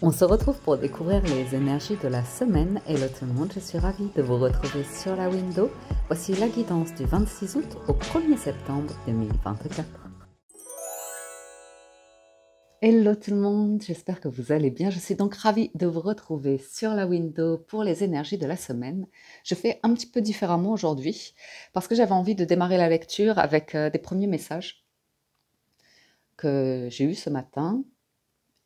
On se retrouve pour découvrir les énergies de la semaine. Hello tout le monde, je suis ravie de vous retrouver sur la window. Voici la guidance du 26 août au 1er septembre 2024. Hello tout le monde, j'espère que vous allez bien. Je suis donc ravie de vous retrouver sur la window pour les énergies de la semaine. Je fais un petit peu différemment aujourd'hui parce que j'avais envie de démarrer la lecture avec des premiers messages que j'ai eus ce matin.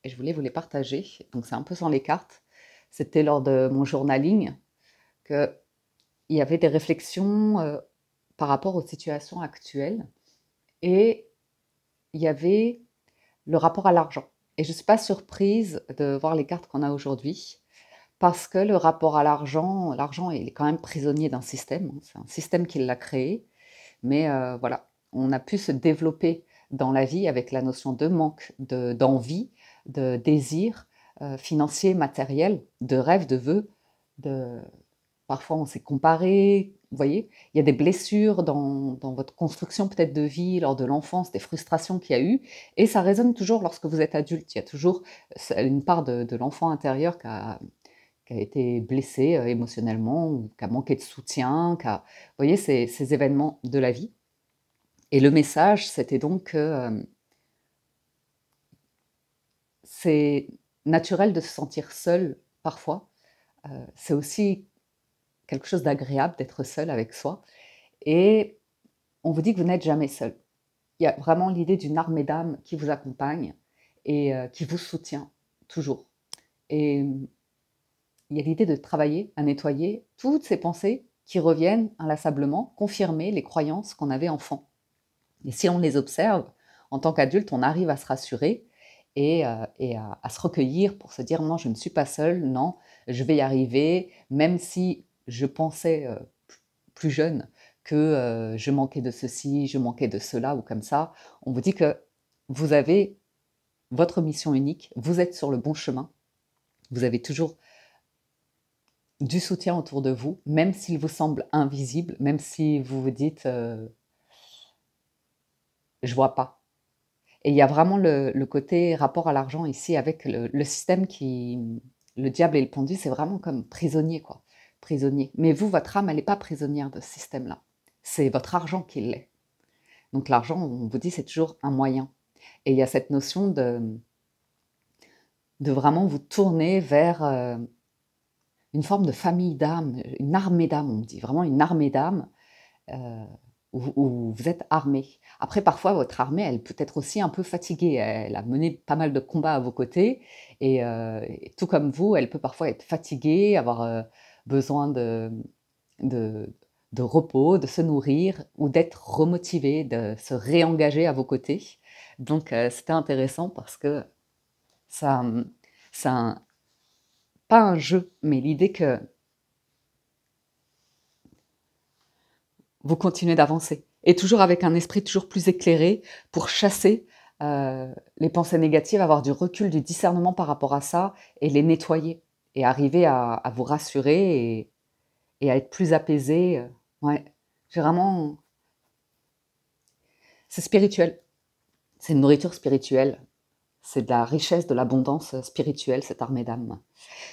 Et je voulais vous les partager. Donc c'est un peu sans les cartes. C'était lors de mon journaling qu'il y avait des réflexions par rapport aux situations actuelles. Et il y avait le rapport à l'argent. Et je ne suis pas surprise de voir les cartes qu'on a aujourd'hui. Parce que le rapport à l'argent, il est quand même prisonnier d'un système. C'est un système qui l'a créé. Mais voilà, on a pu se développer dans la vie avec la notion de manque, d'envie, de désir financier, matériel, de rêve, de vœux. Parfois, on s'est comparé. Vous voyez, il y a des blessures dans votre construction peut-être de vie lors de l'enfance, des frustrations qu'il y a eu. Et ça résonne toujours lorsque vous êtes adulte. Il y a toujours une part de l'enfant intérieur qui a été blessé émotionnellement, ou qui a manqué de soutien. Vous voyez, ces événements de la vie. Et le message, c'était donc que c'est naturel de se sentir seul parfois. C'est aussi quelque chose d'agréable d'être seul avec soi. Et on vous dit que vous n'êtes jamais seul. Il y a vraiment l'idée d'une armée d'âmes qui vous accompagne et qui vous soutient toujours. Et il y a l'idée de travailler à nettoyer toutes ces pensées qui reviennent inlassablement, confirmer les croyances qu'on avait enfant. Et si on les observe, en tant qu'adulte, on arrive à se rassurer et à se recueillir pour se dire non, je ne suis pas seule, non, je vais y arriver, même si je pensais plus jeune que je manquais de ceci, je manquais de cela ou comme ça. On vous dit que vous avez votre mission unique, vous êtes sur le bon chemin, vous avez toujours du soutien autour de vous, même s'il vous semble invisible, même si vous vous dites je vois pas. Et il y a vraiment le côté rapport à l'argent ici avec le système le diable et le pendu, c'est vraiment comme prisonnier, quoi. Prisonnier. Mais vous, votre âme, elle n'est pas prisonnière de ce système-là. C'est votre argent qui l'est. Donc l'argent, on vous dit, c'est toujours un moyen. Et il y a cette notion de vraiment vous tourner vers une forme de famille d'âme, une armée d'âme, on me dit, vraiment une armée d'âme. Où vous êtes armé. Après, parfois, votre armée, elle peut être aussi un peu fatiguée. Elle a mené pas mal de combats à vos côtés. Et tout comme vous, elle peut parfois être fatiguée, avoir besoin de, de repos, de se nourrir ou d'être remotivée, de se réengager à vos côtés. Donc, c'était intéressant parce que ça, pas un jeu, mais l'idée que vous continuez d'avancer. Et toujours avec un esprit toujours plus éclairé pour chasser les pensées négatives, avoir du recul, du discernement par rapport à ça et les nettoyer et arriver à vous rassurer et à être plus apaisé. Ouais, c'est vraiment... C'est spirituel. C'est une nourriture spirituelle. C'est de la richesse, de l'abondance spirituelle, cette armée d'âme.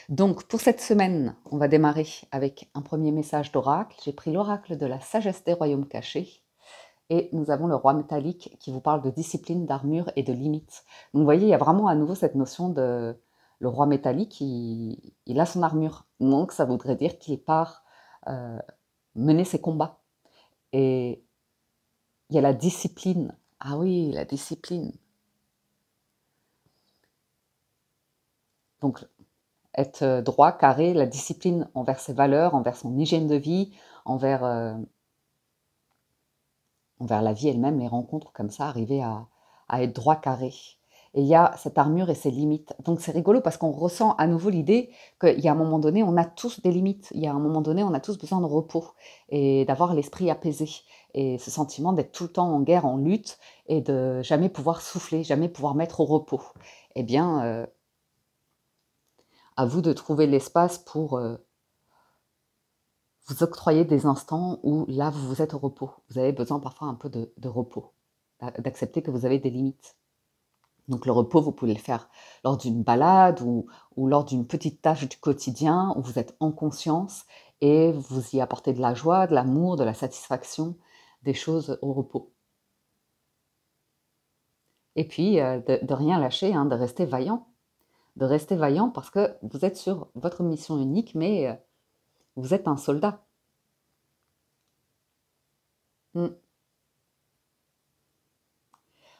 Donc, pour cette semaine, on va démarrer avec un premier message d'oracle. J'ai pris l'oracle de la sagesse des royaumes cachés. Et nous avons le roi métallique qui vous parle de discipline, d'armure et de limites. Donc vous voyez, il y a vraiment à nouveau cette notion de... Le roi métallique, il a son armure. Donc ça voudrait dire qu'il part mener ses combats. Et il y a la discipline. Ah oui, la discipline. Donc être droit, carré, la discipline envers ses valeurs, envers son hygiène de vie, envers la vie elle-même, les rencontres comme ça, arriver à être droit, carré. Et il y a cette armure et ses limites. Donc c'est rigolo parce qu'on ressent à nouveau l'idée qu'il y a un moment donné, on a tous des limites. Il y a un moment donné, on a tous besoin de repos et d'avoir l'esprit apaisé. Et ce sentiment d'être tout le temps en guerre, en lutte et de jamais pouvoir souffler, jamais pouvoir mettre au repos. Eh bien, à vous de trouver l'espace pour vous octroyer des instants où là, vous êtes au repos. Vous avez besoin parfois un peu de repos, d'accepter que vous avez des limites. Donc le repos, vous pouvez le faire lors d'une balade ou lors d'une petite tâche du quotidien où vous êtes en conscience et vous y apportez de la joie, de l'amour, de la satisfaction, des choses au repos. Et puis de rien lâcher, hein, de rester vaillant. De rester vaillant parce que vous êtes sur votre mission unique, mais vous êtes un soldat. Mm.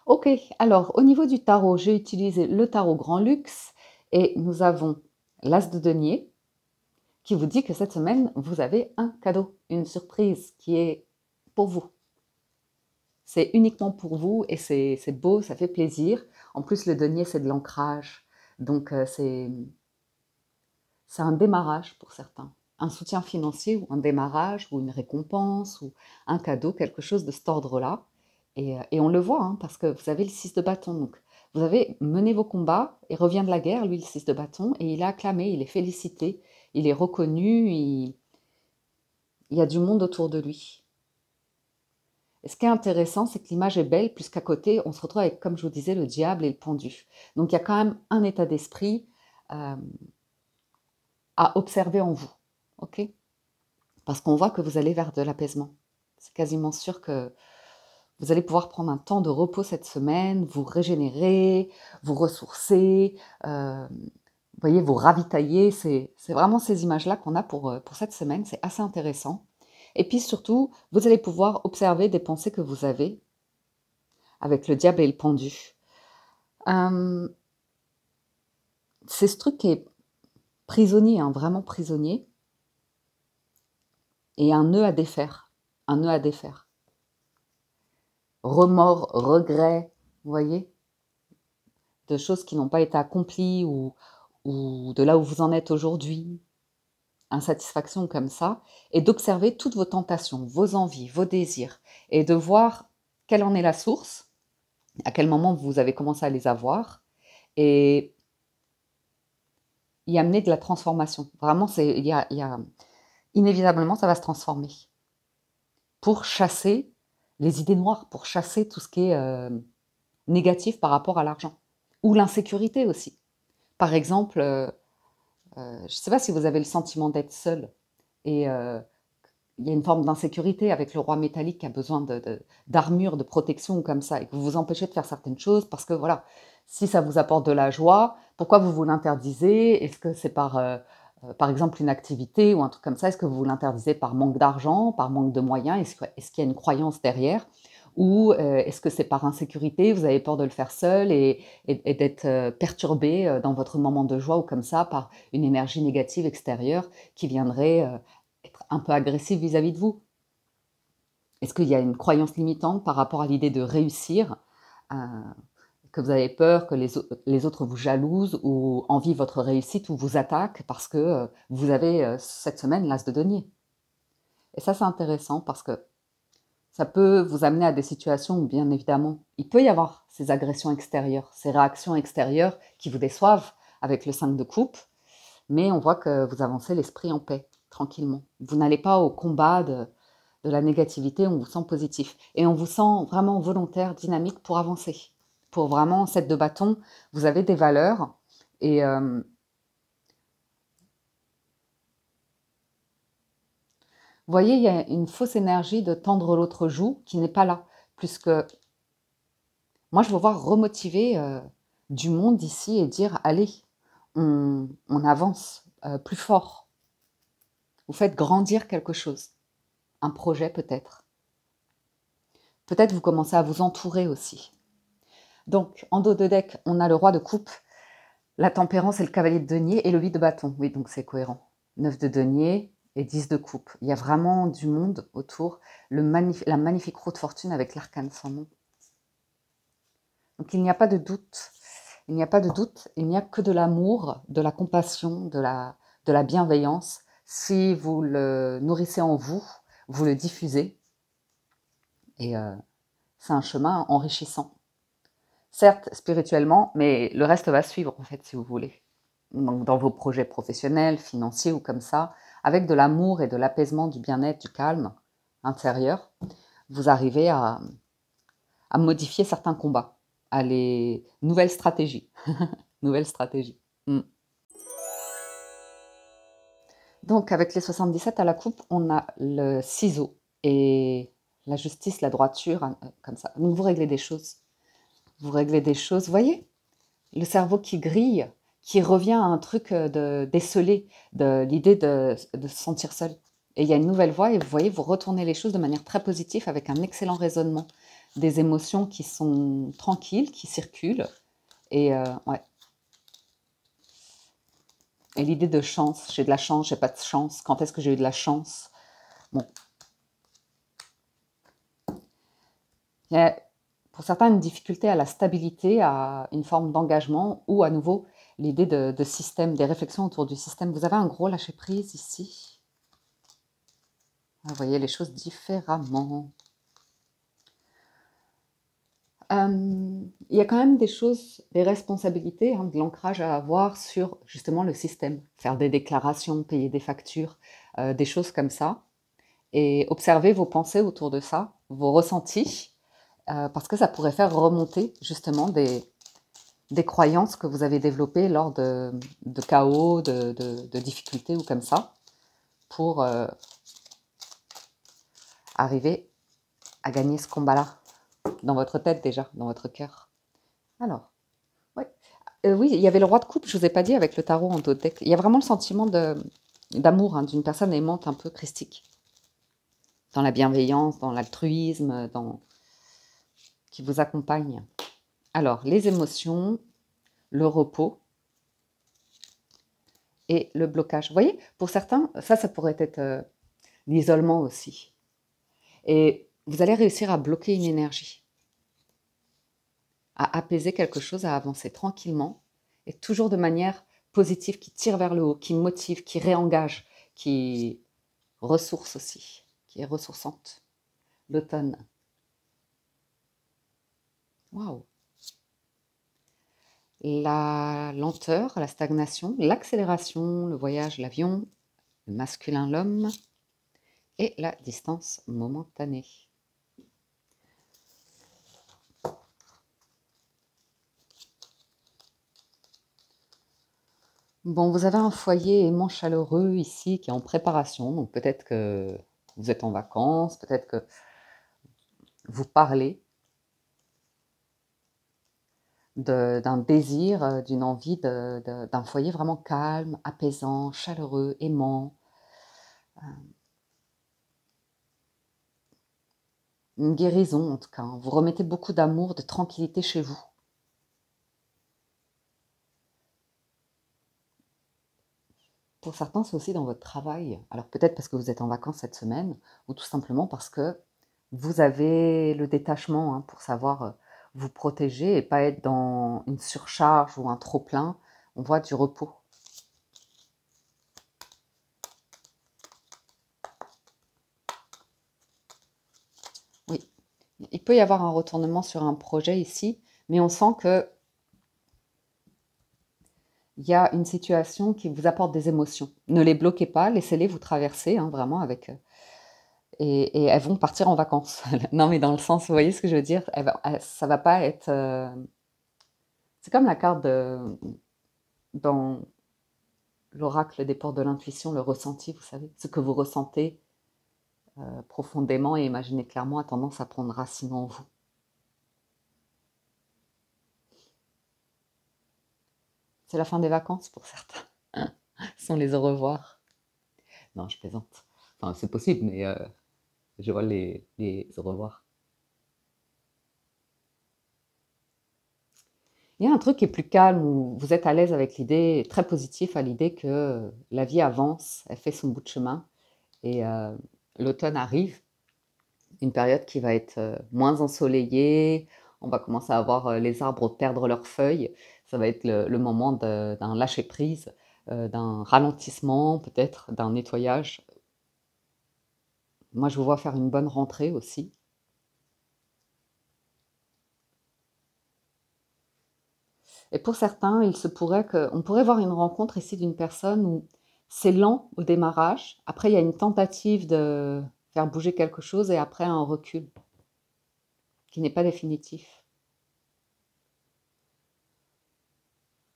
Ok, alors au niveau du tarot, j'ai utilisé le tarot Grand Luxe et nous avons l'As de denier qui vous dit que cette semaine, vous avez un cadeau, une surprise qui est pour vous. C'est uniquement pour vous et c'est beau, ça fait plaisir. En plus, le denier, c'est de l'ancrage. Donc, c'est un démarrage pour certains. Un soutien financier ou un démarrage ou une récompense ou un cadeau, quelque chose de cet ordre-là. Et on le voit, hein, parce que vous avez le 6 de bâton. Donc, vous avez mené vos combats et revient de la guerre, lui, le 6 de bâton, et il est acclamé, il est félicité, il est reconnu, il y a du monde autour de lui. Et ce qui est intéressant, c'est que l'image est belle, puisqu'à côté, on se retrouve avec, comme je vous disais, le diable et le pendu. Donc, il y a quand même un état d'esprit à observer en vous, ok? Parce qu'on voit que vous allez vers de l'apaisement. C'est quasiment sûr que vous allez pouvoir prendre un temps de repos cette semaine, vous régénérer, vous ressourcer, vous voyez, vous ravitailler. C'est vraiment ces images-là qu'on a pour cette semaine. C'est assez intéressant. Et puis surtout, vous allez pouvoir observer des pensées que vous avez avec le diable et le pendu. C'est ce truc qui est prisonnier, hein, vraiment prisonnier. Et un nœud à défaire. Un nœud à défaire. Remords, regrets, vous voyez, de choses qui n'ont pas été accomplies ou de là où vous en êtes aujourd'hui, insatisfaction comme ça, et d'observer toutes vos tentations, vos envies, vos désirs, et de voir quelle en est la source, à quel moment vous avez commencé à les avoir, et y amener de la transformation. Vraiment, inévitablement, ça va se transformer. Pour chasser les idées noires, pour chasser tout ce qui est négatif par rapport à l'argent. Ou l'insécurité aussi. Par exemple, je ne sais pas si vous avez le sentiment d'être seul et il y a une forme d'insécurité avec le roi métallique qui a besoin d'armure, de protection ou comme ça, et que vous vous empêchez de faire certaines choses parce que voilà, si ça vous apporte de la joie, pourquoi vous vous l'interdisez? Est-ce que c'est par exemple une activité ou un truc comme ça? Est-ce que vous l'interdisez par manque d'argent, par manque de moyens? Est-ce qu'il y a une croyance derrière? Ou est-ce que c'est par insécurité, vous avez peur de le faire seul et d'être perturbé dans votre moment de joie ou comme ça par une énergie négative extérieure qui viendrait être un peu agressive vis-à-vis de vous? Est-ce qu'il y a une croyance limitante par rapport à l'idée de réussir, que vous avez peur que les autres vous jalousent ou envient votre réussite ou vous attaquent parce que vous avez cette semaine l'as de denier? Et ça, c'est intéressant parce que ça peut vous amener à des situations où, bien évidemment, il peut y avoir ces agressions extérieures, ces réactions extérieures qui vous déçoivent avec le 5 de coupe, mais on voit que vous avancez l'esprit en paix, tranquillement. Vous n'allez pas au combat de la négativité, on vous sent positif. Et on vous sent vraiment volontaire, dynamique pour avancer. Pour vraiment, 7 de bâton, vous avez des valeurs et vous voyez, il y a une fausse énergie de tendre l'autre joue qui n'est pas là. Plus que moi, je veux voir remotiver du monde ici et dire, allez, on avance plus fort. Vous faites grandir quelque chose. Un projet peut-être. Peut-être vous commencez à vous entourer aussi. Donc, en dos de deck, on a le roi de coupe, la tempérance et le cavalier de denier et le 8 de bâton. Oui, donc c'est cohérent. 9 de denier et 10 de coupe. Il y a vraiment du monde autour. La magnifique roue de fortune avec l'arcane sans nom. Donc il n'y a pas de doute. Il n'y a pas de doute. Il n'y a que de l'amour, de la compassion, de la bienveillance. Si vous le nourrissez en vous, vous le diffusez. Et c'est un chemin enrichissant. Certes, spirituellement, mais le reste va suivre, en fait, si vous voulez. Donc, dans vos projets professionnels, financiers ou comme ça, avec de l'amour et de l'apaisement, du bien-être, du calme intérieur, vous arrivez à modifier certains combats, Allez, nouvelle stratégie. Nouvelle stratégie. Donc, avec les 77 à la coupe, on a le ciseau et la justice, la droiture, comme ça. Donc, vous réglez des choses. Vous réglez des choses. Vous voyez, le cerveau qui grille, qui revient à un truc de déceler, de l'idée de se sentir seul. Et il y a une nouvelle voie et vous voyez, vous retournez les choses de manière très positive avec un excellent raisonnement. Des émotions qui sont tranquilles, qui circulent. Et ouais. Et l'idée de chance, j'ai de la chance, j'ai pas de chance. Quand est-ce que j'ai eu de la chance? Bon. Il y a, pour certains, une difficulté à la stabilité, à une forme d'engagement ou à nouveau l'idée de système, des réflexions autour du système. Vous avez un gros lâcher-prise ici. Vous voyez les choses différemment. Il y a quand même des choses, des responsabilités, de l'ancrage à avoir sur justement le système. Faire des déclarations, payer des factures, des choses comme ça. Et observer vos pensées autour de ça, vos ressentis, parce que ça pourrait faire remonter justement des croyances que vous avez développées lors de chaos, de difficultés ou comme ça, pour arriver à gagner ce combat-là, dans votre tête déjà, dans votre cœur. Alors, ouais. Oui, il y avait le roi de coupe, je ne vous ai pas dit, avec le tarot en dos de deck. Il y a vraiment le sentiment d'amour d'une personne aimante un peu christique, dans la bienveillance, dans l'altruisme, qui vous accompagne. Alors, les émotions, le repos et le blocage. Vous voyez, pour certains, ça pourrait être l'isolement aussi. Et vous allez réussir à bloquer une énergie, à apaiser quelque chose, à avancer tranquillement et toujours de manière positive, qui tire vers le haut, qui motive, qui réengage, qui ressource aussi, qui est ressourçante. L'automne. Waouh! La lenteur, la stagnation, l'accélération, le voyage, l'avion, le masculin, l'homme, et la distance momentanée. Bon, vous avez un foyer aimant chaleureux ici qui est en préparation, donc peut-être que vous êtes en vacances, peut-être que vous parlez d'un désir, d'une envie d'un foyer vraiment calme, apaisant, chaleureux, aimant. Une guérison en tout cas. Vous remettez beaucoup d'amour, de tranquillité chez vous. Pour certains, c'est aussi dans votre travail. Alors peut-être parce que vous êtes en vacances cette semaine, ou tout simplement parce que vous avez le détachement pour savoir vous protéger et pas être dans une surcharge ou un trop-plein. On voit du repos. Oui, il peut y avoir un retournement sur un projet ici, mais on sent que il y a une situation qui vous apporte des émotions. Ne les bloquez pas, laissez-les vous traverser, vraiment avec... et elles vont partir en vacances. Non, mais dans le sens, vous voyez ce que je veux dire? Ça va pas être... c'est comme la carte dans l'oracle des portes de l'intuition, le ressenti, vous savez. Ce que vous ressentez profondément et imaginez clairement a tendance à prendre racine en vous. C'est la fin des vacances pour certains. Ce sont les au revoir. Non, je plaisante. Enfin, c'est possible, mais je vois les au revoir. Il y a un truc qui est plus calme, où vous êtes à l'aise avec l'idée, très positif à l'idée que la vie avance, elle fait son bout de chemin, et l'automne arrive, une période qui va être moins ensoleillée, on va commencer à voir les arbres perdre leurs feuilles, ça va être le moment d'un lâcher-prise, d'un ralentissement peut-être, d'un nettoyage. Moi, je vous vois faire une bonne rentrée aussi. Et pour certains, il se pourrait qu'on pourrait voir une rencontre ici d'une personne où c'est lent au démarrage, après il y a une tentative de faire bouger quelque chose et après un recul qui n'est pas définitif.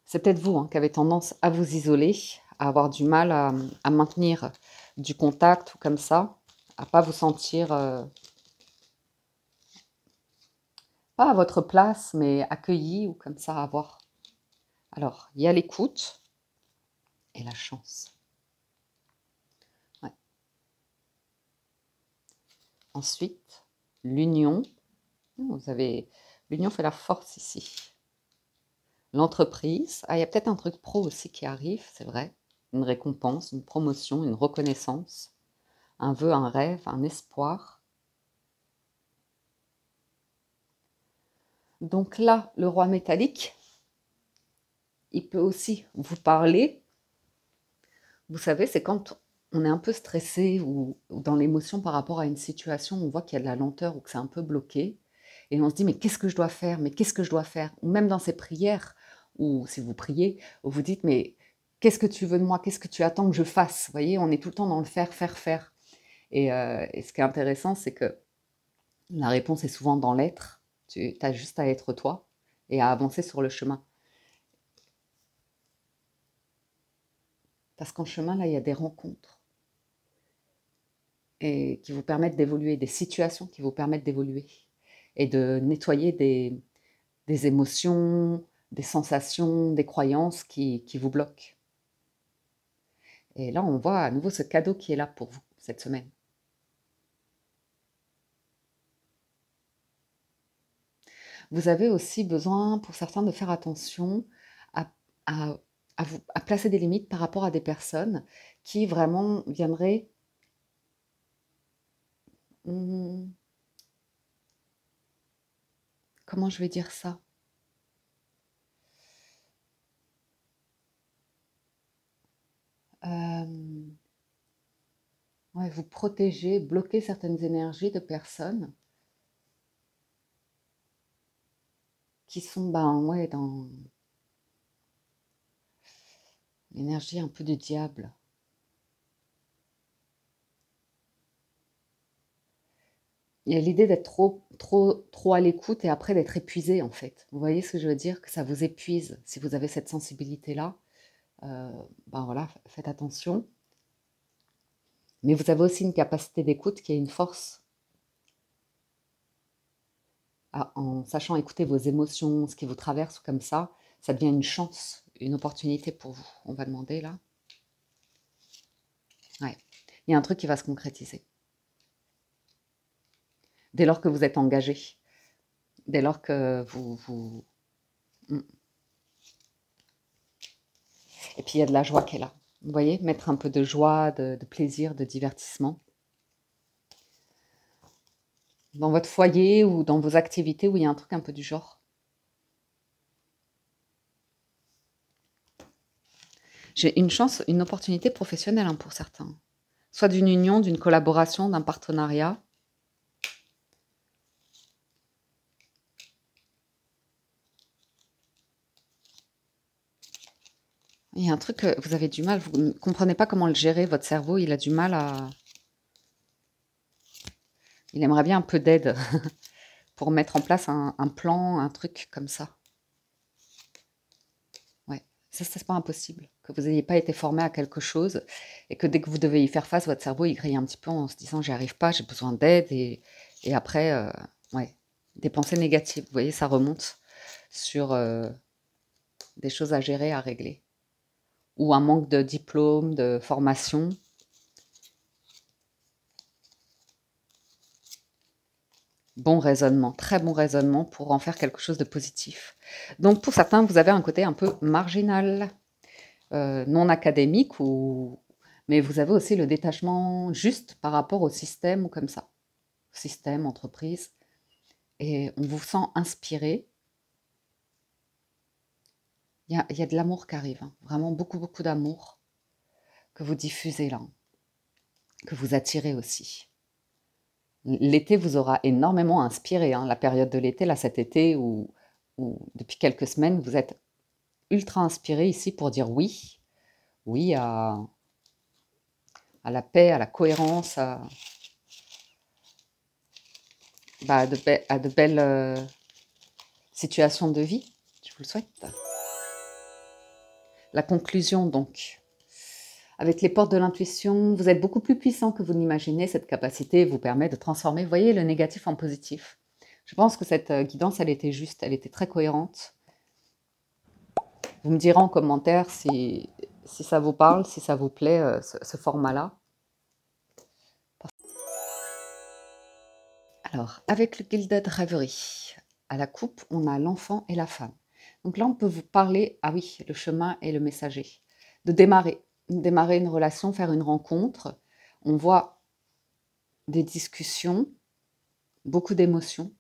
C'est peut-être vous qui avez tendance à vous isoler, à avoir du mal à maintenir du contact ou comme ça, à pas vous sentir, pas à votre place, mais accueilli ou comme ça, à voir. Alors, il y a l'écoute et la chance. Ouais. Ensuite, l'union. L'union fait la force ici. L'entreprise. Ah, il y a peut-être un truc pro aussi qui arrive, c'est vrai. Une récompense, une promotion, une reconnaissance, un vœu, un rêve, un espoir. Donc là, le roi métallique, il peut aussi vous parler. Vous savez, c'est quand on est un peu stressé ou dans l'émotion par rapport à une situation, on voit qu'il y a de la lenteur ou que c'est un peu bloqué. Et on se dit, mais qu'est-ce que je dois faire? Mais qu'est-ce que je dois faire? Ou même dans ces prières, ou si vous priez, vous dites, mais qu'est-ce que tu veux de moi? Qu'est-ce que tu attends que je fasse? Vous voyez, on est tout le temps dans le faire, faire, faire. Et ce qui est intéressant, c'est que la réponse est souvent dans l'être. Tu as juste à être toi et à avancer sur le chemin. Parce qu'en chemin, là, il y a des rencontres et qui vous permettent d'évoluer, des situations qui vous permettent d'évoluer et de nettoyer des émotions, des sensations, des croyances qui vous bloquent. Et là, on voit à nouveau ce cadeau qui est là pour vous cette semaine. Vous avez aussi besoin, pour certains, de faire attention à, à, à placer des limites par rapport à des personnes qui vraiment viendraient comment je vais dire ça? Ouais, vous protéger, bloquer certaines énergies de personnes qui sont ouais, dans l'énergie un peu du diable. Il y a l'idée d'être trop à l'écoute et après d'être épuisé en fait. Vous voyez ce que je veux dire? Que ça vous épuise si vous avez cette sensibilité-là. Voilà, faites attention. Mais vous avez aussi une capacité d'écoute qui est une force. En sachant écouter vos émotions, ce qui vous traverse comme ça devient une chance, une opportunité pour vous. On va demander là. Ouais. Il y a un truc qui va se concrétiser. Dès lors que vous êtes engagé. Dès lors que vous... Et puis il y a de la joie qui est là. Vous voyez, mettre un peu de joie, de plaisir, de divertissement. Dans votre foyer ou dans vos activités où il y a un truc un peu du genre. J'ai une chance, une opportunité professionnelle pour certains. Soit d'une union, d'une collaboration, d'un partenariat. Il y a un truc que vous avez du mal, vous ne comprenez pas comment le gérer, votre cerveau, il a du mal à... Il aimerait bien un peu d'aide pour mettre en place un plan, un truc comme ça. Ouais, ça c'est pas impossible, que vous n'ayez pas été formé à quelque chose et que dès que vous devez y faire face, votre cerveau, il grille un petit peu en se disant « j'y arrive pas, j'ai besoin d'aide » et après, ouais, des pensées négatives, vous voyez, ça remonte sur des choses à gérer, à régler. Ou un manque de diplôme, de formation. Bon raisonnement, très bon raisonnement pour en faire quelque chose de positif. Donc pour certains, vous avez un côté un peu marginal, non académique, mais vous avez aussi le détachement juste par rapport au système ou comme ça. Système, entreprise. Et on vous sent inspiré. Il y a de l'amour qui arrive, vraiment beaucoup, beaucoup d'amour que vous diffusez là, que vous attirez aussi. L'été vous aura énormément inspiré, la période de l'été, là cet été où depuis quelques semaines, vous êtes ultra inspiré ici pour dire oui, oui à la paix, à la cohérence, à de belles situations de vie. Je vous le souhaite. La conclusion donc. Avec les portes de l'intuition, vous êtes beaucoup plus puissant que vous n'imaginez. Cette capacité vous permet de transformer, vous voyez, le négatif en positif. Je pense que cette guidance, elle était juste, elle était très cohérente. Vous me direz en commentaire si ça vous parle, si ça vous plaît, ce format-là. Alors, avec le Gilded Reverie, à la coupe, on a l'enfant et la femme. Donc là, on peut vous parler, ah oui, le chemin et le messager, de démarrer une relation, faire une rencontre. On voit des discussions, beaucoup d'émotions,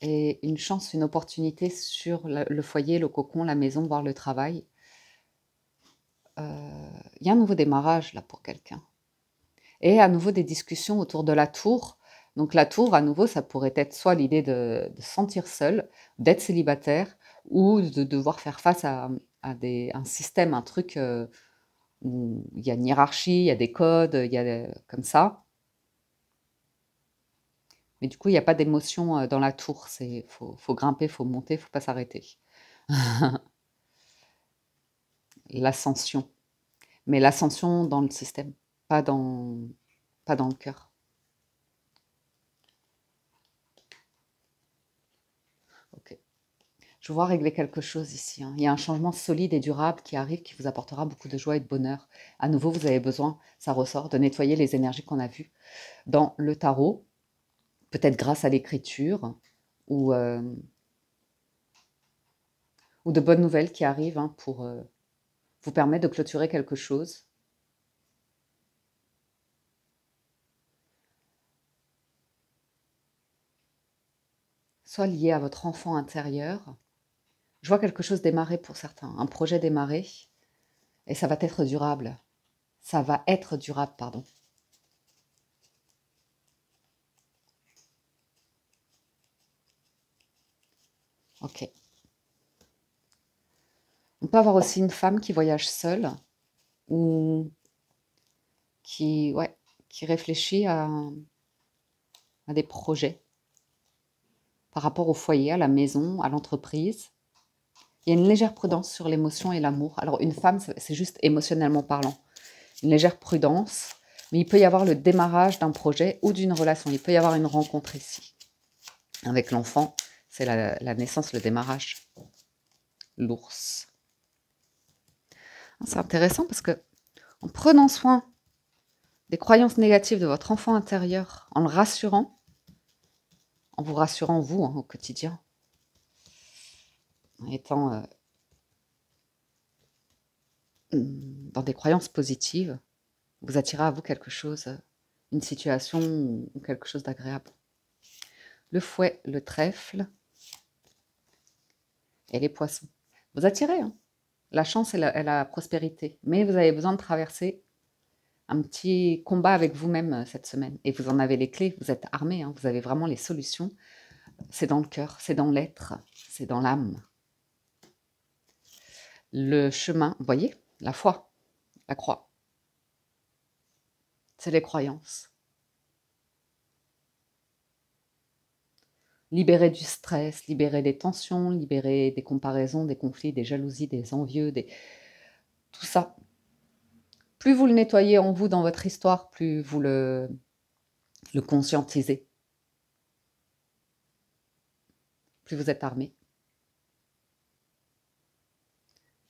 et une chance, une opportunité sur le foyer, le cocon, la maison, voire le travail. Il y a un nouveau démarrage là pour quelqu'un. Et à nouveau des discussions autour de la tour. Donc la tour, à nouveau, ça pourrait être soit l'idée de se sentir seul, d'être célibataire, ou de devoir faire face à un système, un truc où il y a une hiérarchie, il y a des codes, il y a comme ça. Mais du coup, il n'y a pas d'émotion dans la tour. Faut grimper, faut monter, faut pas s'arrêter. L'ascension. Mais l'ascension dans le système, pas dans le cœur. Ok. Je vois régler quelque chose ici. Il y a un changement solide et durable qui arrive, qui vous apportera beaucoup de joie et de bonheur. À nouveau, vous avez besoin, ça ressort, de nettoyer les énergies qu'on a vues dans le tarot, peut-être grâce à l'écriture, ou de bonnes nouvelles qui arrivent pour vous permettre de clôturer quelque chose. Soit lié à votre enfant intérieur. Je vois quelque chose démarrer pour certains, un projet démarrer, et ça va être durable. Ça va être durable, pardon. Ok. On peut avoir aussi une femme qui voyage seule, ou qui réfléchit à des projets par rapport au foyer, à la maison, à l'entreprise. Il y a une légère prudence sur l'émotion et l'amour. Alors une femme, c'est juste émotionnellement parlant. Une légère prudence, mais il peut y avoir le démarrage d'un projet ou d'une relation. Il peut y avoir une rencontre ici. Avec l'enfant, c'est la naissance, le démarrage. L'ours. C'est intéressant parce que en prenant soin des croyances négatives de votre enfant intérieur, en le rassurant, en vous rassurant vous au quotidien, en étant dans des croyances positives, vous attirez à vous quelque chose, une situation ou quelque chose d'agréable. Le fouet, le trèfle et les poissons. Vous attirez la chance et la prospérité, mais vous avez besoin de traverser un petit combat avec vous-même cette semaine. Et vous en avez les clés, vous êtes armé, vous avez vraiment les solutions. C'est dans le cœur, c'est dans l'être, c'est dans l'âme. Le chemin, vous voyez, la foi, la croix. C'est les croyances. Libérer du stress, libérer des tensions, libérer des comparaisons, des conflits, des jalousies, des envieux, tout ça. Plus vous le nettoyez en vous dans votre histoire, plus vous le conscientisez. Plus vous êtes armé.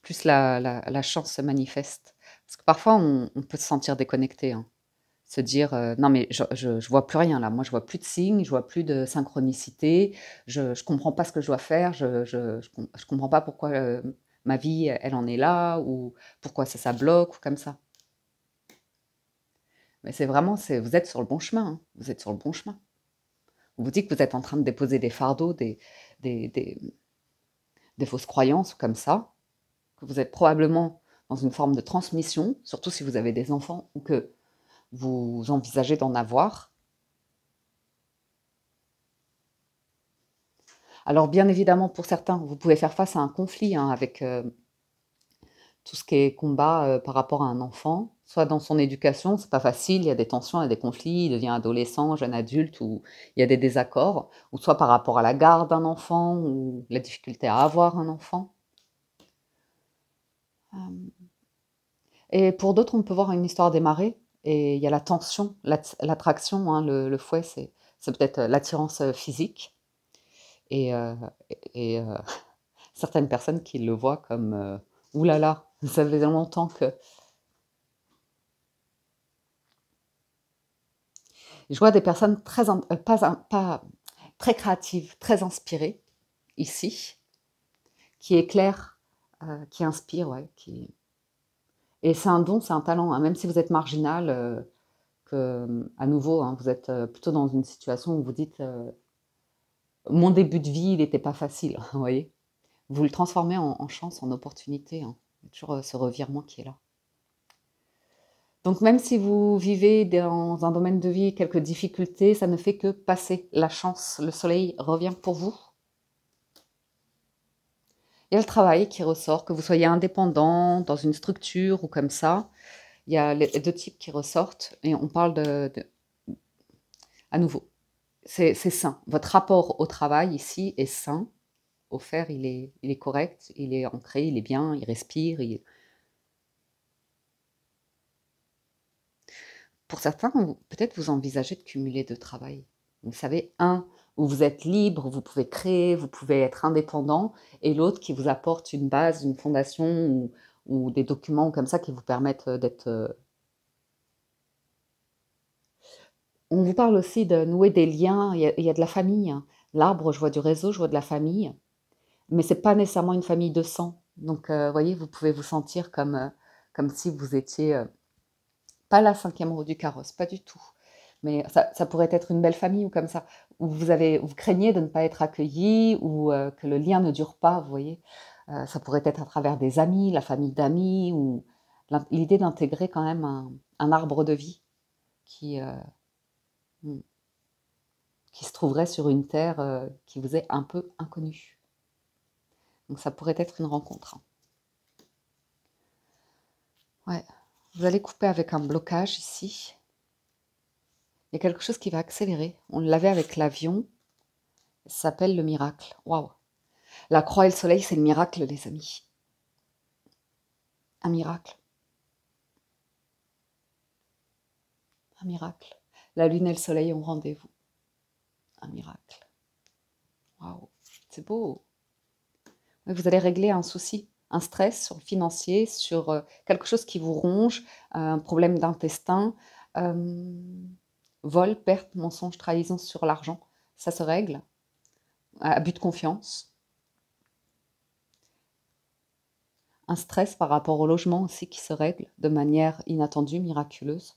Plus la chance se manifeste. Parce que parfois, on peut se sentir déconnecté. Se dire, non mais je vois plus rien là, moi je vois plus de signes, je vois plus de synchronicité, je comprends pas ce que je dois faire, je comprends pas pourquoi ma vie, elle en est là, ou pourquoi ça bloque, ou comme ça. Mais c'est vraiment, vous êtes sur le bon chemin, vous êtes sur le bon chemin. On vous dit que vous êtes en train de déposer des fardeaux, des fausses croyances comme ça, que vous êtes probablement dans une forme de transmission, surtout si vous avez des enfants ou que vous envisagez d'en avoir. Alors bien évidemment, pour certains, vous pouvez faire face à un conflit avec tout ce qui est combat par rapport à un enfant, soit dans son éducation, c'est pas facile, il y a des tensions, il y a des conflits, il devient adolescent, jeune adulte, ou il y a des désaccords, ou soit par rapport à la garde d'un enfant, ou la difficulté à avoir un enfant. Et pour d'autres, on peut voir une histoire démarrer et il y a la tension, l'attraction, hein, le fouet, c'est peut-être l'attirance physique et, et certaines personnes qui le voient comme ouh là là, ça faisait longtemps que. Je vois des personnes pas très créatives, très inspirées ici, qui éclairent, qui inspirent, ouais, et c'est un don, c'est un talent, hein, même si vous êtes marginal, à nouveau, hein, vous êtes plutôt dans une situation où vous dites mon début de vie, il n'était pas facile, vous voyez. Vous le transformez en chance, en opportunité, hein. Il y a toujours ce revirement qui est là. Donc même si vous vivez dans un domaine de vie quelques difficultés, ça ne fait que passer. La chance, le soleil revient pour vous. Il y a le travail qui ressort, que vous soyez indépendant, dans une structure ou comme ça. Il y a les deux types qui ressortent et on parle à nouveau. C'est sain. Votre rapport au travail ici est sain. Au fer, il est correct, il est ancré, il est bien, il respire. Pour certains, peut-être vous envisagez de cumuler deux travails. Vous savez, un où vous êtes libre, vous pouvez créer, vous pouvez être indépendant, et l'autre qui vous apporte une base, une fondation ou des documents comme ça qui vous permettent d'être. On vous parle aussi de nouer des liens, il y a de la famille, hein. L'arbre, je vois du réseau, je vois de la famille, mais c'est pas nécessairement une famille de sang. Donc, voyez, vous pouvez vous sentir comme si vous étiez pas la cinquième roue du carrosse, pas du tout. Mais ça pourrait être une belle famille ou comme ça, où vous craignez de ne pas être accueilli ou que le lien ne dure pas, vous voyez. Ça pourrait être à travers des amis, la famille d'amis, ou l'idée d'intégrer quand même un arbre de vie qui, hmm, qui se trouverait sur une terre qui vous est un peu inconnue. Donc ça pourrait être une rencontre, hein. Ouais. Vous allez couper avec un blocage ici. Il y a quelque chose qui va accélérer. On l'avait avec l'avion. Ça s'appelle le miracle. Waouh! La croix et le soleil, c'est le miracle, les amis. Un miracle. Un miracle. La lune et le soleil ont rendez-vous. Un miracle. Waouh! C'est beau. Vous allez régler un souci, un stress sur le financier, sur quelque chose qui vous ronge, un problème d'intestin, vol, perte, mensonge, trahison sur l'argent. Ça se règle. Abus de confiance. Un stress par rapport au logement aussi qui se règle de manière inattendue, miraculeuse.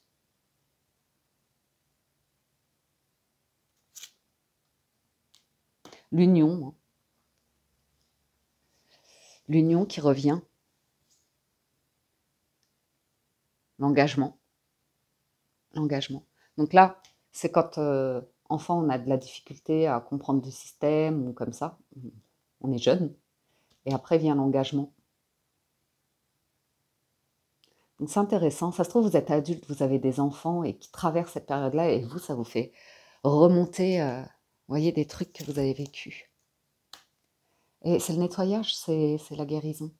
L'union. L'union qui revient. L'engagement. L'engagement. Donc là, c'est quand, enfant, on a de la difficulté à comprendre le système ou comme ça. On est jeune. Et après vient l'engagement. Donc c'est intéressant. Ça se trouve, vous êtes adulte, vous avez des enfants et qui traversent cette période-là et vous, ça vous fait remonter, voyez, des trucs que vous avez vécus. Et c'est le nettoyage, c'est la guérison.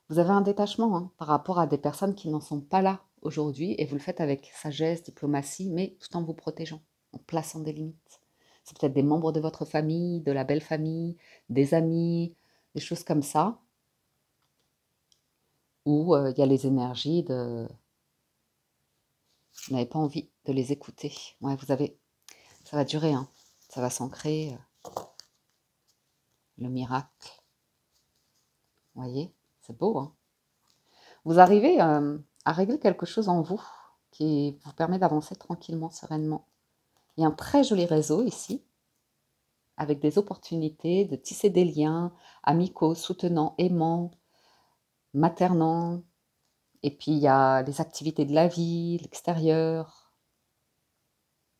Vous avez un détachement, hein, par rapport à des personnes qui n'en sont pas là aujourd'hui et vous le faites avec sagesse, diplomatie, mais tout en vous protégeant, en plaçant des limites. C'est peut-être des membres de votre famille, de la belle famille, des amis, des choses comme ça, où il y a les énergies de. Vous n'avez pas envie de les écouter. Ouais, ça va durer, hein. Ça va s'ancrer, le miracle. Vous voyez, c'est beau, hein. Vous arrivez à régler quelque chose en vous qui vous permet d'avancer tranquillement, sereinement. Il y a un très joli réseau ici, avec des opportunités de tisser des liens amicaux, soutenants, aimants, maternants. Et puis il y a les activités de la vie, l'extérieur.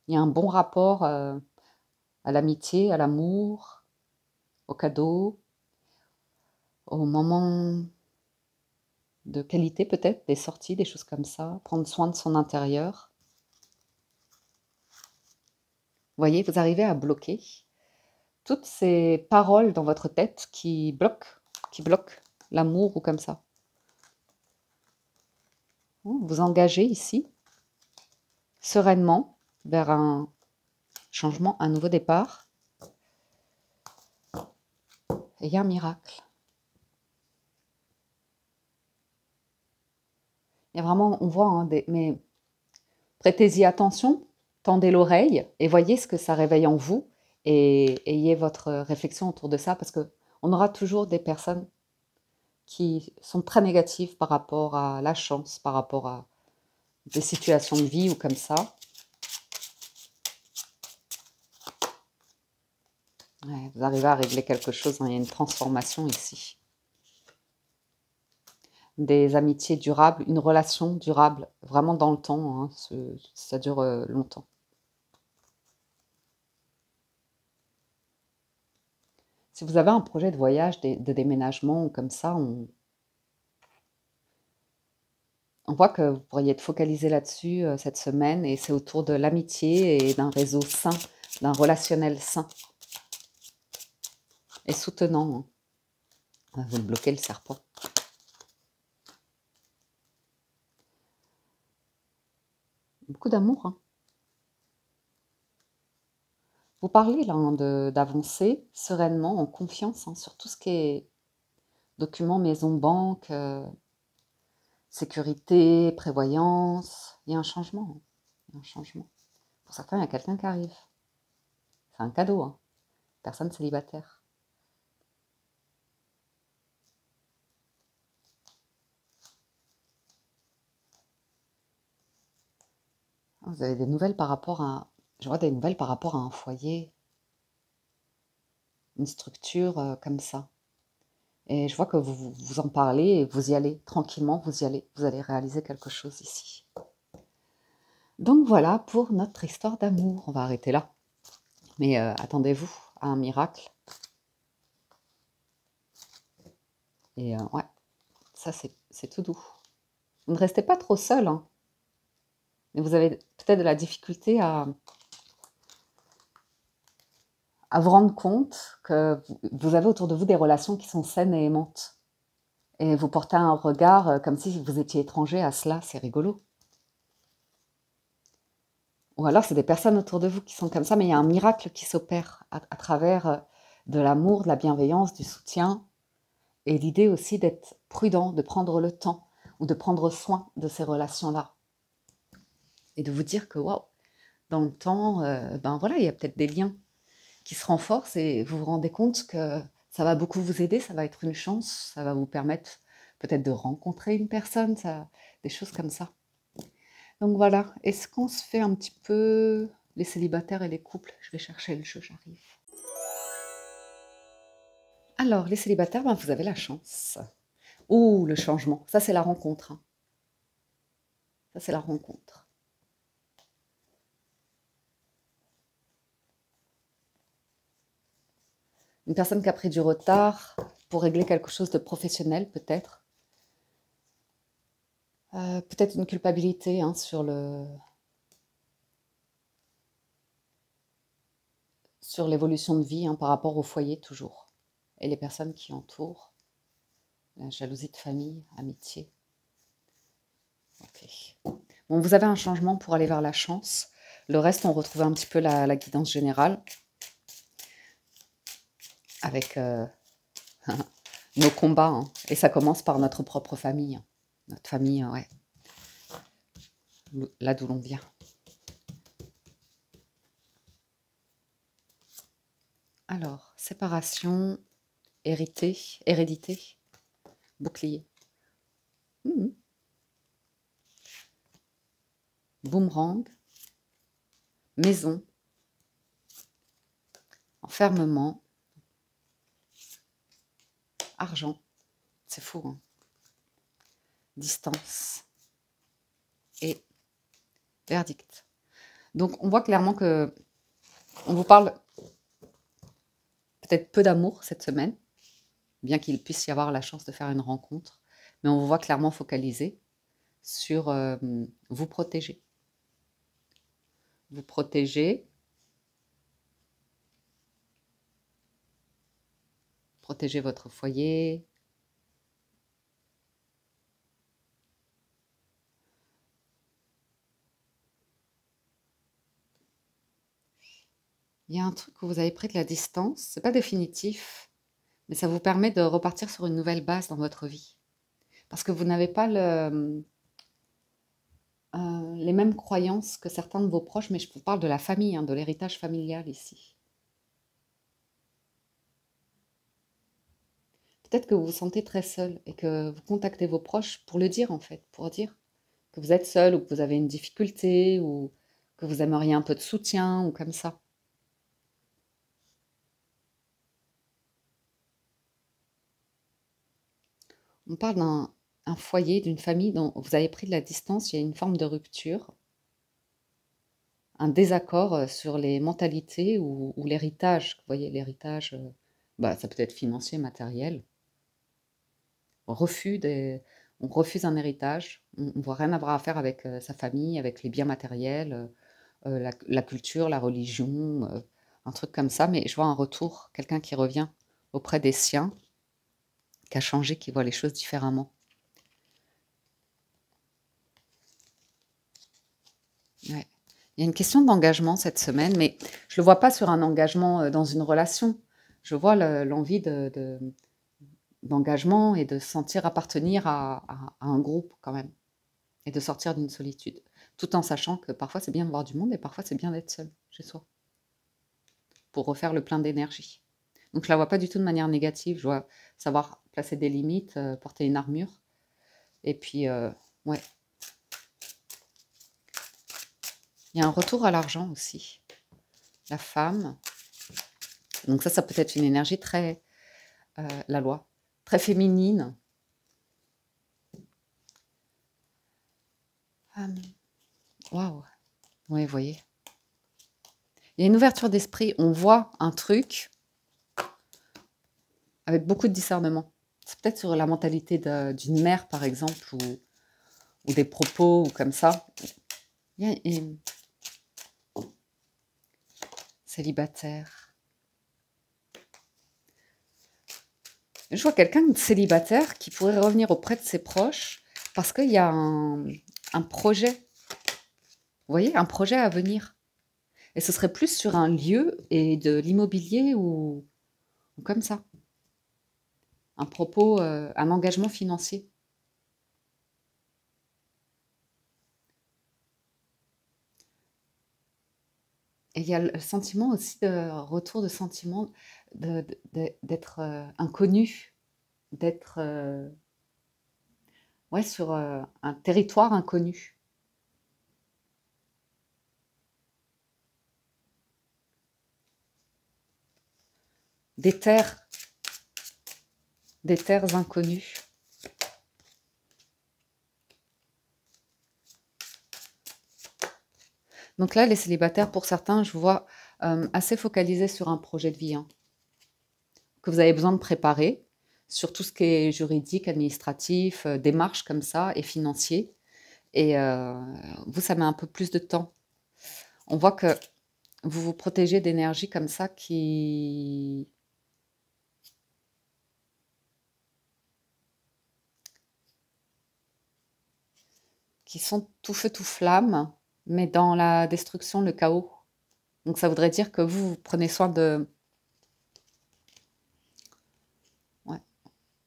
Il y a un bon rapport à l'amitié, à l'amour, aux cadeaux, aux moments de qualité peut-être, des sorties, des choses comme ça, prendre soin de son intérieur. Vous voyez, vous arrivez à bloquer toutes ces paroles dans votre tête qui bloquent, l'amour ou comme ça. Vous engagez ici, sereinement, vers un changement, un nouveau départ. Et il y a un miracle. Il y a vraiment, on voit, hein, mais prêtez-y attention, tendez l'oreille et voyez ce que ça réveille en vous et ayez votre réflexion autour de ça parce qu'on aura toujours des personnes qui sont très négatives par rapport à la chance, par rapport à des situations de vie ou comme ça. Ouais, vous arrivez à régler quelque chose, hein, il y a une transformation ici. Des amitiés durables, une relation durable, vraiment dans le temps, hein, ça dure longtemps. Si vous avez un projet de voyage, de déménagement ou comme ça, on voit que vous pourriez être focalisé là-dessus cette semaine et c'est autour de l'amitié et d'un réseau sain, d'un relationnel sain et soutenant. Hein. Vous bloquez le serpent. Beaucoup d'amour. Hein. Vous parlez là d'avancer sereinement, en confiance, hein, sur tout ce qui est documents, maison, banque, sécurité, prévoyance. Il y a un changement. Hein. Il y a un changement. Pour certains, il y a quelqu'un qui arrive. C'est un cadeau. Hein. Personne célibataire. Vous avez des nouvelles par rapport à... Je vois des nouvelles par rapport à un foyer, une structure comme ça. Et je vois que vous en parlez et vous y allez tranquillement, vous y allez. Vous allez réaliser quelque chose ici. Donc voilà pour notre histoire d'amour. On va arrêter là. Mais attendez-vous à un miracle. Et ouais, ça c'est tout doux. Vous ne restez pas trop seul, hein. Mais vous avez peut-être de la difficulté à vous rendre compte que vous avez autour de vous des relations qui sont saines et aimantes. Et vous portez un regard comme si vous étiez étranger à cela, c'est rigolo. Ou alors c'est des personnes autour de vous qui sont comme ça, mais il y a un miracle qui s'opère à travers de l'amour, de la bienveillance, du soutien, et l'idée aussi d'être prudent, de prendre le temps, ou de prendre soin de ces relations-là. Et de vous dire que, waouh, dans le temps, ben voilà, il y a peut-être des liens qui se renforcent et vous vous rendez compte que ça va beaucoup vous aider, ça va être une chance, ça va vous permettre peut-être de rencontrer une personne, des choses comme ça. Donc voilà, est-ce qu'on se fait un petit peu les célibataires et les couples? Je vais chercher le jeu, j'arrive. Alors, les célibataires, ben, vous avez la chance. Ouh, le changement, ça c'est la rencontre. Hein. Ça c'est la rencontre. Une personne qui a pris du retard pour régler quelque chose de professionnel peut-être. Peut-être une culpabilité hein, sur l'évolution de vie hein, par rapport au foyer toujours. Et les personnes qui entourent. La jalousie de famille, amitié. Ok. Bon, vous avez un changement pour aller vers la chance. Le reste, on retrouve un petit peu la guidance générale. Avec nos combats. Hein. Et ça commence par notre propre famille. Hein. Notre famille, ouais. Là d'où l'on vient. Alors, séparation, hérédité, bouclier. Boomerang, maison, enfermement, argent, c'est fou, hein. Distance et verdict. Donc, on voit clairement que on vous parle peut-être peu d'amour cette semaine, bien qu'il puisse y avoir la chance de faire une rencontre, mais on vous voit clairement focalisé sur vous protéger. Vous protéger, protéger votre foyer, Il y a un truc où vous avez pris de la distance, c'est pas définitif, mais ça vous permet de repartir sur une nouvelle base dans votre vie. Parce que vous n'avez pas les mêmes croyances que certains de vos proches, mais je vous parle de la famille, hein, de l'héritage familial ici. Peut-être que vous vous sentez très seul et que vous contactez vos proches pour le dire en fait, pour dire que vous êtes seul ou que vous avez une difficulté ou que vous aimeriez un peu de soutien ou comme ça. On parle d'un foyer, d'une famille dont vous avez pris de la distance, il y a une forme de rupture, un désaccord sur les mentalités ou l'héritage. Vous voyez, l'héritage, bah, ça peut être financier, matériel. Refus on refuse un héritage, on ne voit rien avoir à faire avec sa famille, avec les biens matériels, la culture, la religion, un truc comme ça, mais je vois un retour, quelqu'un qui revient auprès des siens, qui a changé, qui voit les choses différemment. Ouais. Il y a une question d'engagement cette semaine, mais je ne le vois pas sur un engagement dans une relation. Je vois l'envie d'engagement et de se sentir appartenir à un groupe quand même, et de sortir d'une solitude, tout en sachant que parfois c'est bien de voir du monde et parfois c'est bien d'être seul chez soi, pour refaire le plein d'énergie. Donc je la vois pas du tout de manière négative, je vois savoir placer des limites, porter une armure, et puis ouais. Il y a un retour à l'argent aussi. La femme, donc ça peut être une énergie très, la loi, très féminine. Waouh, ouais, vous voyez. Il y a une ouverture d'esprit, on voit un truc avec beaucoup de discernement. C'est peut-être sur la mentalité d'une mère, par exemple, ou des propos, ou comme ça. Il y a une célibataire. Je vois quelqu'un de célibataire qui pourrait revenir auprès de ses proches parce qu'il y a un projet. Vous voyez, un projet à venir. Et ce serait plus sur un lieu et de l'immobilier ou comme ça. Un propos, un engagement financier. Et il y a le sentiment aussi de retour de sentiment d'être inconnu, d'être ouais, sur un territoire inconnu. Des terres inconnues. Donc là, les célibataires, pour certains, je vous vois assez focalisés sur un projet de vie, hein, que vous avez besoin de préparer, sur tout ce qui est juridique, administratif, démarches comme ça, et financier. Et vous, ça met un peu plus de temps. On voit que vous vous protégez d'énergies comme ça qui sont tout feu, tout flamme, mais dans la destruction, le chaos. Donc ça voudrait dire que vous prenez soin de... Ouais.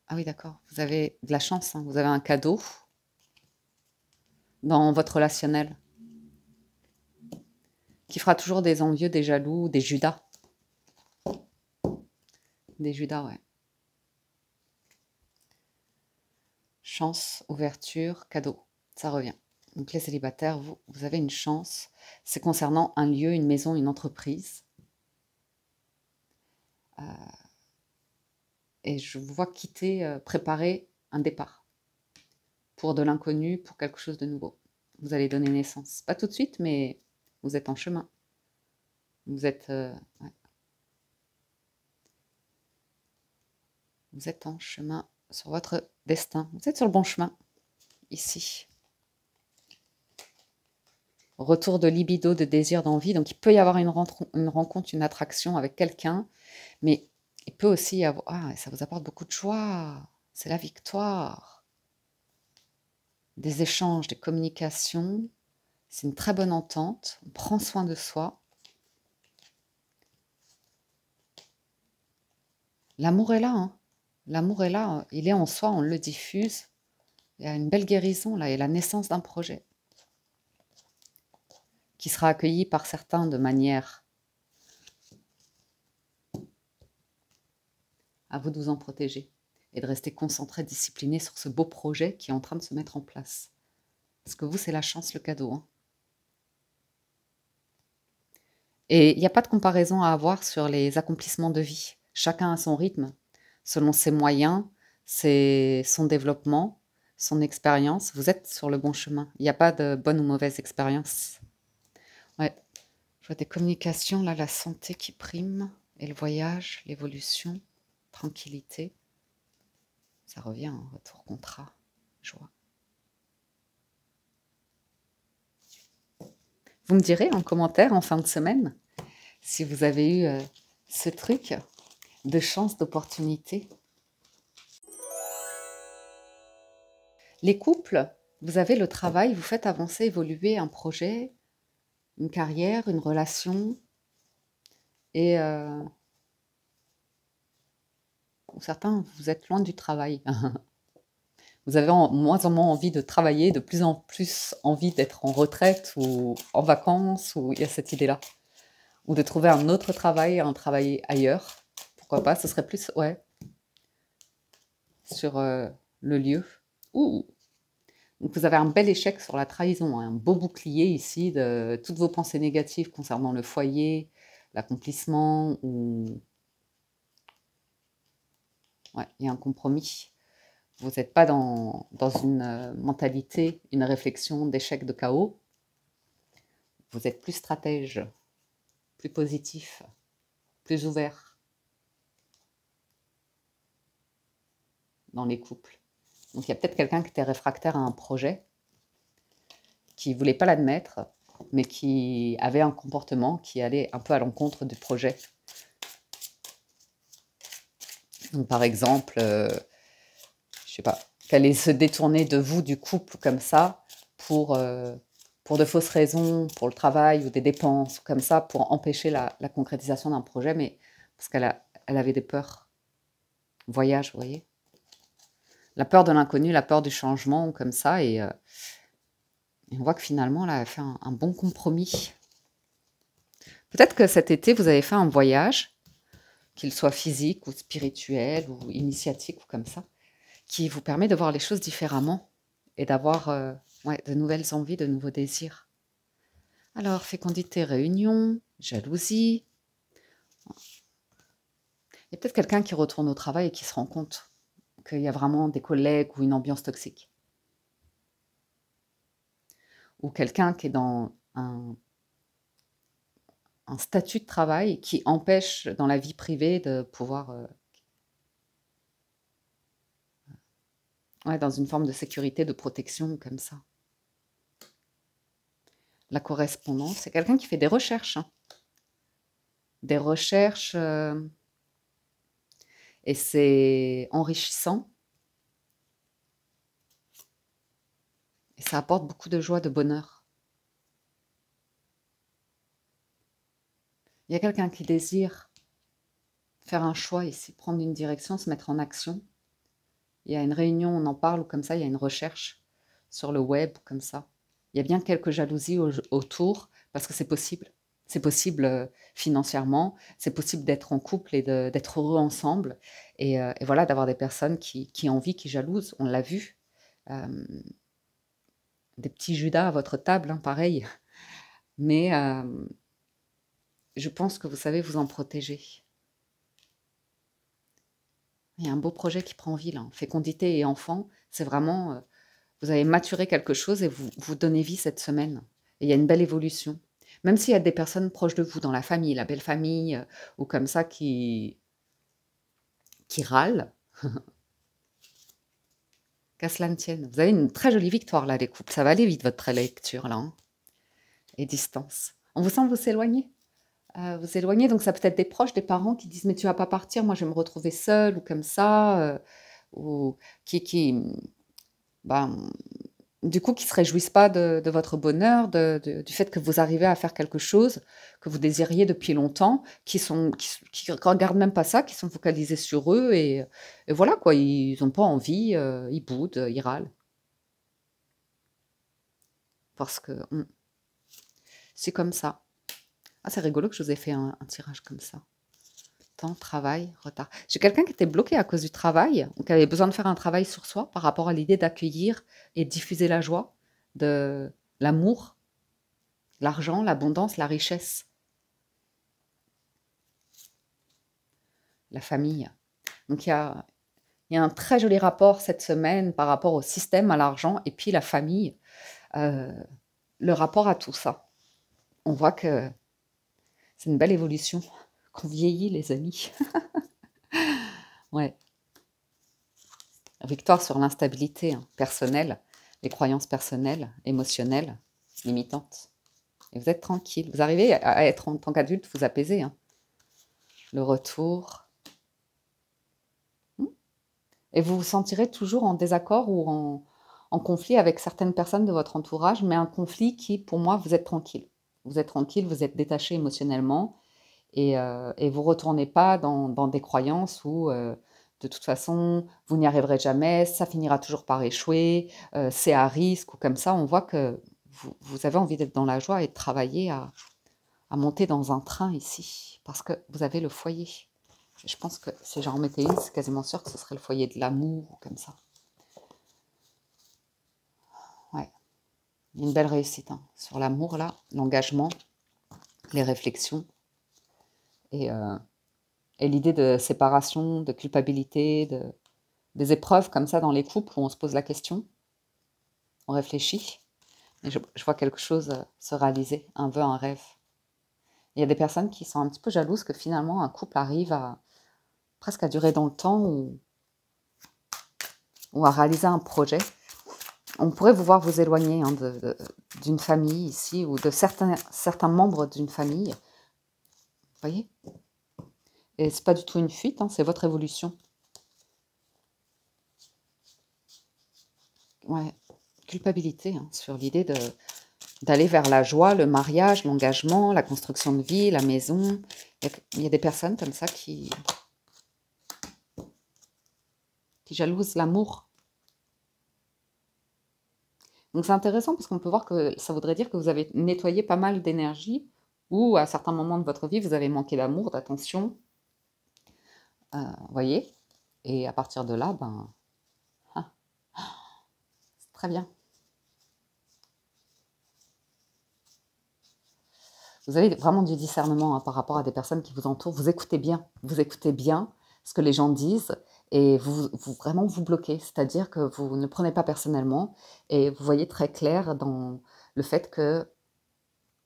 Ah oui, d'accord. Vous avez de la chance, hein. Vous avez un cadeau dans votre relationnel qui fera toujours des envieux, des jaloux, des Judas. Des Judas, ouais. Chance, ouverture, cadeau. Ça revient. Donc les célibataires, vous avez une chance. C'est concernant un lieu, une maison, une entreprise. Et je vous vois quitter, préparer un départ pour de l'inconnu, pour quelque chose de nouveau. Vous allez donner naissance. Pas tout de suite, mais vous êtes en chemin. Vous êtes, ouais. Vous êtes en chemin sur votre destin. Vous êtes sur le bon chemin, ici. Retour de libido, de désir, d'envie. Donc, il peut y avoir une rencontre, une attraction avec quelqu'un, mais il peut aussi y avoir... Ah, ça vous apporte beaucoup de joie. C'est la victoire. Des échanges, des communications. C'est une très bonne entente. On prend soin de soi. L'amour est là, hein. L'amour est là, il est en soi, on le diffuse. Il y a une belle guérison là et la naissance d'un projet qui sera accueilli par certains de manière à vous de vous en protéger et de rester concentré, discipliné sur ce beau projet qui est en train de se mettre en place. Parce que vous, c'est la chance, le cadeau, hein. Et il n'y a pas de comparaison à avoir sur les accomplissements de vie. Chacun a son rythme, selon ses moyens, son développement, son expérience. Vous êtes sur le bon chemin. Il n'y a pas de bonne ou mauvaise expérience. Ouais. Je vois des communications, là, la santé qui prime, et le voyage, l'évolution, tranquillité. Ça revient, hein, retour contrat, joie. Vous me direz en commentaire en fin de semaine si vous avez eu ce truc de chance, d'opportunité. Les couples, vous avez le travail, vous faites avancer, évoluer un projet, une carrière, une relation. Et certains, vous êtes loin du travail. Vous avez moins en moins envie de travailler, de plus en plus envie d'être en retraite ou en vacances, ou il y a cette idée-là. Ou de trouver un autre travail, un travail ailleurs. Pourquoi pas, ce serait plus, ouais, sur le lieu. Ouh. Donc vous avez un bel échec sur la trahison, hein, un beau bouclier ici de toutes vos pensées négatives concernant le foyer, l'accomplissement, ou... Ouais, il y a un compromis. Vous n'êtes pas dans une mentalité, une réflexion d'échec, de chaos. Vous êtes plus stratège, plus positif, plus ouvert dans les couples. Donc il y a peut-être quelqu'un qui était réfractaire à un projet, qui ne voulait pas l'admettre, mais qui avait un comportement qui allait un peu à l'encontre du projet. Donc par exemple, je sais pas, qu'elle allait se détourner de vous, du couple, comme ça, pour de fausses raisons, pour le travail ou des dépenses, comme ça, pour empêcher la concrétisation d'un projet, mais parce elle avait des peurs. Voyage, vous voyez. La peur de l'inconnu, la peur du changement, comme ça, et on voit que finalement, là, elle a fait un bon compromis. Peut-être que cet été, vous avez fait un voyage, qu'il soit physique ou spirituel ou initiatique ou comme ça, qui vous permet de voir les choses différemment et d'avoir ouais, de nouvelles envies, de nouveaux désirs. Alors, fécondité, réunion, jalousie. Il y a peut-être quelqu'un qui retourne au travail et qui se rend compte qu'il y a vraiment des collègues ou une ambiance toxique. Ou quelqu'un qui est dans un statut de travail qui empêche dans la vie privée de pouvoir... ouais, dans une forme de sécurité, de protection, comme ça. La correspondance, c'est quelqu'un qui fait des recherches. Hein. Des recherches, et c'est enrichissant. Et ça apporte beaucoup de joie, de bonheur. Il y a quelqu'un qui désire faire un choix ici, prendre une direction, se mettre en action. Il y a une réunion, on en parle, ou comme ça, il y a une recherche sur le web, comme ça. Il y a bien quelques jalousies autour, parce que c'est possible. C'est possible financièrement, c'est possible d'être en couple et d'être heureux ensemble. Et voilà, d'avoir des personnes qui envient, qui jalousent, on l'a vu. Des petits Judas à votre table, hein, pareil. Mais je pense que vous savez vous en protéger. Il y a un beau projet qui prend vie, là. Fécondité et enfant, c'est vraiment... vous avez maturé quelque chose et vous donnez vie cette semaine. Et il y a une belle évolution. Même s'il y a des personnes proches de vous, dans la famille, la belle famille, ou comme ça, qui râlent, qu'à cela ne tienne. Vous avez une très jolie victoire, là, les couples. Ça va aller vite, votre lecture, là. Hein. Et distance. On vous sent vous éloigner. Vous éloigner, donc ça peut être des proches, des parents qui disent « mais tu vas pas partir, moi je vais me retrouver seule » ou comme ça, ou ben, du coup, qui ne se réjouissent pas de votre bonheur, du fait que vous arrivez à faire quelque chose que vous désiriez depuis longtemps, qui regardent même pas ça, qui sont focalisés sur eux et voilà quoi, ils n'ont pas envie, ils boudent, ils râlent. Parce que c'est comme ça. Ah, c'est rigolo que je vous ai fait un tirage comme ça. Temps, travail, retard. J'ai quelqu'un qui était bloqué à cause du travail, qui avait besoin de faire un travail sur soi par rapport à l'idée d'accueillir et diffuser la joie, de l'amour, l'argent, l'abondance, la richesse, la famille. Donc il y a un très joli rapport cette semaine par rapport au système, à l'argent et puis la famille, le rapport à tout ça. On voit que c'est une belle évolution, qu'on vieillit les amis. Ouais. Victoire sur l'instabilité personnelle, les croyances personnelles, émotionnelles, limitantes. Et vous êtes tranquille. Vous arrivez à être en tant qu'adulte, vous apaiser. Le retour. Et vous vous sentirez toujours en désaccord ou en conflit avec certaines personnes de votre entourage, mais un conflit qui, pour moi, vous êtes tranquille. Vous êtes tranquille, vous êtes détaché émotionnellement et vous ne retournez pas dans des croyances où, de toute façon, vous n'y arriverez jamais, ça finira toujours par échouer, c'est à risque ou comme ça. On voit que vous avez envie d'être dans la joie et de travailler à monter dans un train ici, parce que vous avez le foyer. Je pense que si j'en remettais une, c'est quasiment sûr que ce serait le foyer de l'amour, ou comme ça. Ouais, une belle réussite sur l'amour, là, l'engagement, les réflexions, et l'idée de séparation, de culpabilité, des épreuves comme ça dans les couples où on se pose la question, on réfléchit, et je vois quelque chose se réaliser, un vœu, un rêve. Il y a des personnes qui sont un petit peu jalouses que finalement un couple arrive presque à durer dans le temps ou à réaliser un projet. On pourrait vous voir vous éloigner d'une famille ici ou de certains membres d'une famille. Vous voyez? Et c'est pas du tout une fuite, c'est votre évolution. Ouais, culpabilité sur l'idée d'aller vers la joie, le mariage, l'engagement, la construction de vie, la maison. Il y a des personnes comme ça qui jalousent l'amour. Donc c'est intéressant parce qu'on peut voir que ça voudrait dire que vous avez nettoyé pas mal d'énergie ou à certains moments de votre vie, vous avez manqué d'amour, d'attention. Vous voyez? Et à partir de là, c'est très bien. Vous avez vraiment du discernement par rapport à des personnes qui vous entourent. Vous écoutez bien ce que les gens disent et vous vraiment vous bloquez. C'est-à-dire que vous ne prenez pas personnellement et vous voyez très clair dans le fait que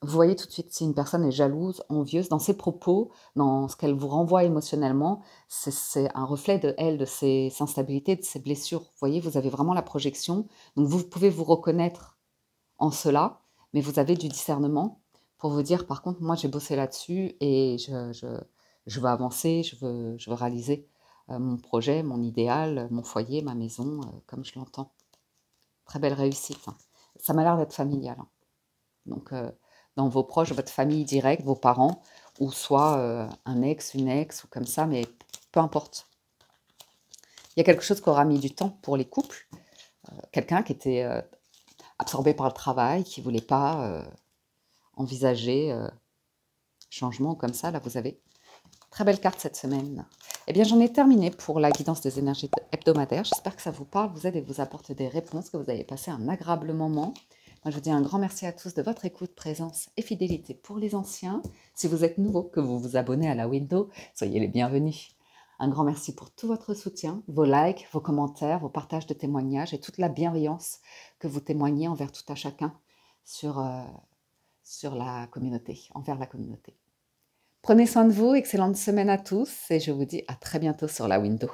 vous voyez tout de suite si une personne est jalouse, envieuse, dans ses propos, dans ce qu'elle vous renvoie émotionnellement, c'est un reflet de elle, de ses instabilités, de ses blessures. Vous voyez, vous avez vraiment la projection. Donc vous pouvez vous reconnaître en cela, mais vous avez du discernement pour vous dire, par contre, moi j'ai bossé là-dessus et je veux avancer, je veux réaliser mon projet, mon idéal, mon foyer, ma maison, comme je l'entends. Très belle réussite. Ça m'a l'air d'être familial. Donc, dans vos proches, votre famille directe, vos parents, ou soit un ex, une ex, ou comme ça, mais peu importe. Il y a quelque chose qui aura mis du temps pour les couples. Quelqu'un qui était absorbé par le travail, qui ne voulait pas envisager changement comme ça. Là, vous avez très belle carte cette semaine. Eh bien, j'en ai terminé pour la guidance des énergies hebdomadaires. J'espère que ça vous parle, vous aide et vous apporte des réponses, que vous avez passé un agréable moment. Moi, je vous dis un grand merci à tous de votre écoute, présence et fidélité pour les anciens. Si vous êtes nouveau, que vous vous abonnez à la window, soyez les bienvenus. Un grand merci pour tout votre soutien, vos likes, vos commentaires, vos partages de témoignages et toute la bienveillance que vous témoignez envers tout à chacun sur la communauté, envers la communauté. Prenez soin de vous, excellente semaine à tous et je vous dis à très bientôt sur la window.